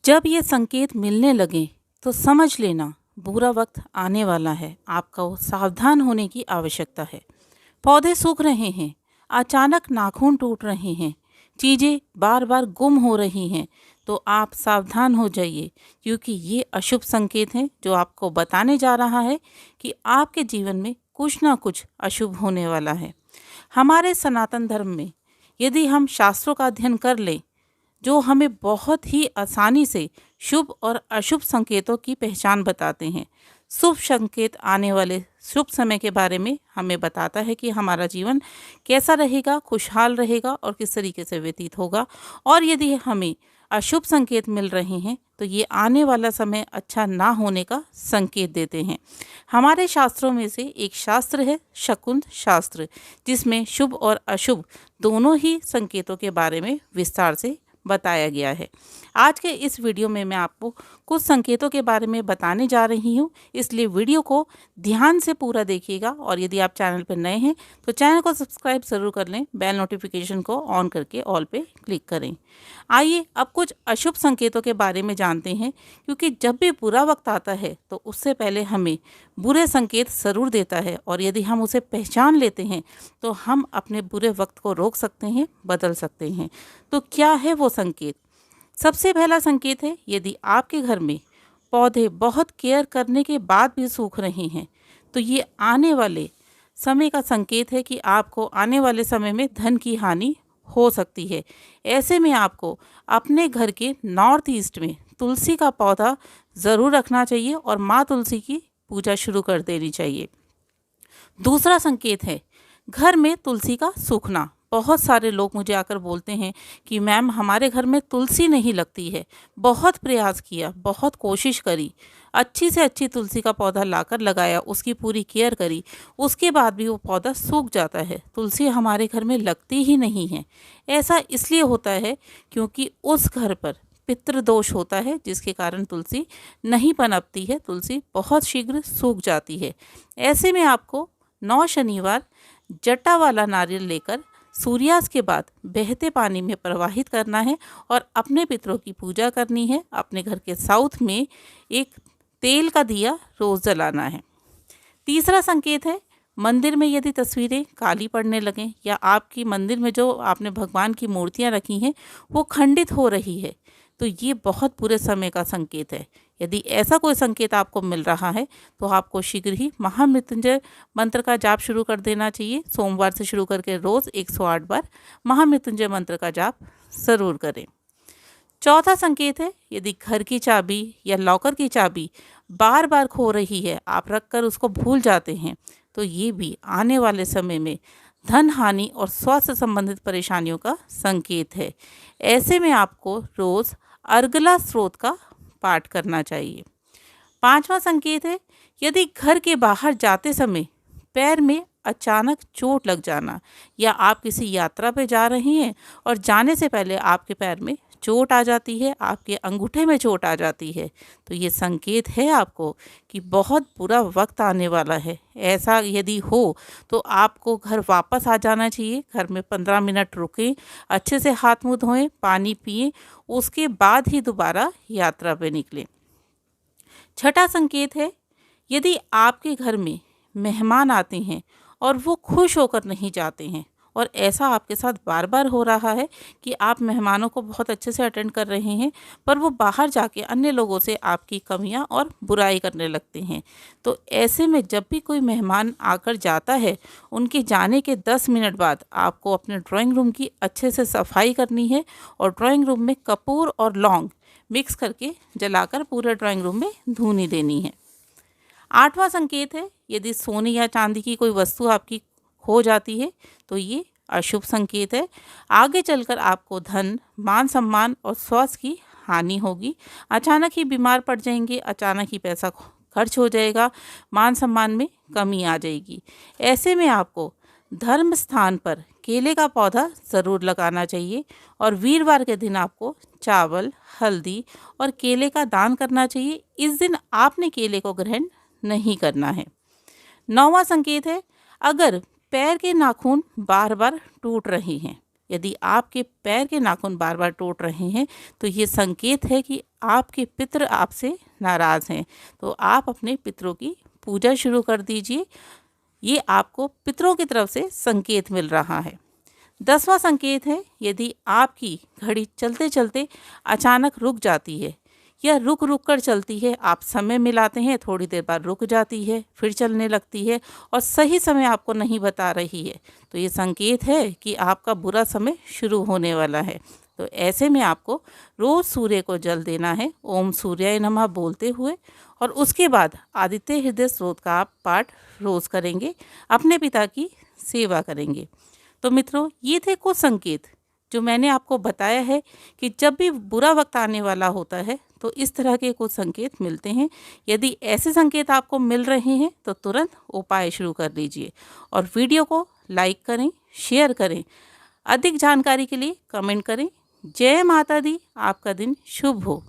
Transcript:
जब ये संकेत मिलने लगे तो समझ लेना बुरा वक्त आने वाला है। आपको सावधान होने की आवश्यकता है। पौधे सूख रहे हैं, अचानक नाखून टूट रहे हैं, चीज़ें बार बार गुम हो रही हैं, तो आप सावधान हो जाइए, क्योंकि ये अशुभ संकेत हैं जो आपको बताने जा रहा है कि आपके जीवन में कुछ ना कुछ अशुभ होने वाला है। हमारे सनातन धर्म में यदि हम शास्त्रों का अध्ययन कर लें, जो हमें बहुत ही आसानी से शुभ और अशुभ संकेतों की पहचान बताते हैं। शुभ संकेत आने वाले शुभ समय के बारे में हमें बताता है कि हमारा जीवन कैसा रहेगा, खुशहाल रहेगा और किस तरीके से व्यतीत होगा। और यदि हमें अशुभ संकेत मिल रहे हैं तो ये आने वाला समय अच्छा ना होने का संकेत देते हैं। हमारे शास्त्रों में से एक शास्त्र है शकुन शास्त्र, जिसमें शुभ और अशुभ दोनों ही संकेतों के बारे में विस्तार से बताया गया है। आज के इस वीडियो में मैं आपको कुछ संकेतों के बारे में बताने जा रही हूँ, इसलिए वीडियो को ध्यान से पूरा देखिएगा। और यदि आप चैनल पर नए हैं तो चैनल को सब्सक्राइब ज़रूर कर लें, बेल नोटिफिकेशन को ऑन करके ऑल पे क्लिक करें। आइए अब कुछ अशुभ संकेतों के बारे में जानते हैं, क्योंकि जब भी बुरा वक्त आता है तो उससे पहले हमें बुरे संकेत ज़रूर देता है, और यदि हम उसे पहचान लेते हैं तो हम अपने बुरे वक्त को रोक सकते हैं, बदल सकते हैं। तो क्या है वो संकेत? सबसे पहला संकेत है, यदि आपके घर में पौधे बहुत केयर करने के बाद भी सूख रहे हैं तो ये आने वाले समय का संकेत है कि आपको आने वाले समय में धन की हानि हो सकती है। ऐसे में आपको अपने घर के नॉर्थ ईस्ट में तुलसी का पौधा ज़रूर रखना चाहिए और माँ तुलसी की पूजा शुरू कर देनी चाहिए। दूसरा संकेत है घर में तुलसी का सूखना। बहुत सारे लोग मुझे आकर बोलते हैं कि मैम हमारे घर में तुलसी नहीं लगती है, बहुत प्रयास किया, बहुत कोशिश करी, अच्छी से अच्छी तुलसी का पौधा लाकर लगाया, उसकी पूरी केयर करी, उसके बाद भी वो पौधा सूख जाता है, तुलसी हमारे घर में लगती ही नहीं है। ऐसा इसलिए होता है क्योंकि उस घर पर पितृदोष होता है, जिसके कारण तुलसी नहीं पनपती है, तुलसी बहुत शीघ्र सूख जाती है। ऐसे में आपको 9 शनिवार जटा वाला नारियल लेकर सूर्यास्त के बाद बहते पानी में प्रवाहित करना है और अपने पितरों की पूजा करनी है। अपने घर के साउथ में एक तेल का दिया रोज़ जलाना है। तीसरा संकेत है, मंदिर में यदि तस्वीरें काली पड़ने लगें या आपकी मंदिर में जो आपने भगवान की मूर्तियां रखी हैं वो खंडित हो रही है, तो ये बहुत बुरे समय का संकेत है। यदि ऐसा कोई संकेत आपको मिल रहा है तो आपको शीघ्र ही महामृत्युंजय मंत्र का जाप शुरू कर देना चाहिए। सोमवार से शुरू करके रोज़ 108 बार महामृत्युंजय मंत्र का जाप ज़रूर करें। चौथा संकेत है, यदि घर की चाबी या लॉकर की चाबी बार बार खो रही है, आप रख कर उसको भूल जाते हैं, तो ये भी आने वाले समय में धन हानि और स्वास्थ्य संबंधित परेशानियों का संकेत है। ऐसे में आपको रोज़ अर्गला स्रोत का पाठ करना चाहिए। पांचवा संकेत है, यदि घर के बाहर जाते समय पैर में अचानक चोट लग जाना, या आप किसी यात्रा पे जा रहे हैं और जाने से पहले आपके पैर में चोट आ जाती है, आपके अंगूठे में चोट आ जाती है, तो ये संकेत है आपको कि बहुत बुरा वक्त आने वाला है। ऐसा यदि हो तो आपको घर वापस आ जाना चाहिए। घर में 15 मिनट रुकें, अच्छे से हाथ मुंह धोएं, पानी पिएं, उसके बाद ही दोबारा यात्रा पे निकलें। छठा संकेत है, यदि आपके घर में मेहमान आते हैं और वो खुश होकर नहीं जाते हैं, और ऐसा आपके साथ बार बार हो रहा है कि आप मेहमानों को बहुत अच्छे से अटेंड कर रहे हैं पर वो बाहर जाके अन्य लोगों से आपकी कमियां और बुराई करने लगते हैं, तो ऐसे में जब भी कोई मेहमान आकर जाता है, उनके जाने के 10 मिनट बाद आपको अपने ड्राइंग रूम की अच्छे से सफाई करनी है और ड्राइंग रूम में कपूर और लौंग मिक्स करके जलाकर पूरे ड्राइंग रूम में धूनी देनी है। आठवां संकेत है, यदि सोने या चांदी की कोई वस्तु आपकी हो जाती है तो ये अशुभ संकेत है। आगे चलकर आपको धन, मान सम्मान और स्वास्थ्य की हानि होगी। अचानक ही बीमार पड़ जाएंगे, अचानक ही पैसा खर्च हो जाएगा, मान सम्मान में कमी आ जाएगी। ऐसे में आपको धर्म स्थान पर केले का पौधा ज़रूर लगाना चाहिए और वीरवार के दिन आपको चावल, हल्दी और केले का दान करना चाहिए। इस दिन आपने केले को ग्रहण नहीं करना है। 9वां संकेत है, अगर पैर के नाखून बार बार टूट रहे हैं यदि आपके पैर के नाखून बार बार टूट रहे हैं तो ये संकेत है कि आपके पितृ आपसे नाराज़ हैं। तो आप अपने पितरों की पूजा शुरू कर दीजिए। ये आपको पितरों की तरफ से संकेत मिल रहा है। 10वां संकेत है, यदि आपकी घड़ी चलते चलते अचानक रुक जाती है या रुक रुक कर चलती है, आप समय मिलाते हैं, थोड़ी देर बाद रुक जाती है, फिर चलने लगती है और सही समय आपको नहीं बता रही है, तो ये संकेत है कि आपका बुरा समय शुरू होने वाला है। तो ऐसे में आपको रोज़ सूर्य को जल देना है, ओम सूर्याय नमः बोलते हुए, और उसके बाद आदित्य हृदय स्तोत्र का आप पाठ रोज़ करेंगे, अपने पिता की सेवा करेंगे। तो मित्रों, ये थे कुछ संकेत जो मैंने आपको बताया है कि जब भी बुरा वक्त आने वाला होता है तो इस तरह के कुछ संकेत मिलते हैं। यदि ऐसे संकेत आपको मिल रहे हैं तो तुरंत उपाय शुरू कर लीजिए और वीडियो को लाइक करें, शेयर करें। अधिक जानकारी के लिए कमेंट करें। जय माता दी। आपका दिन शुभ हो।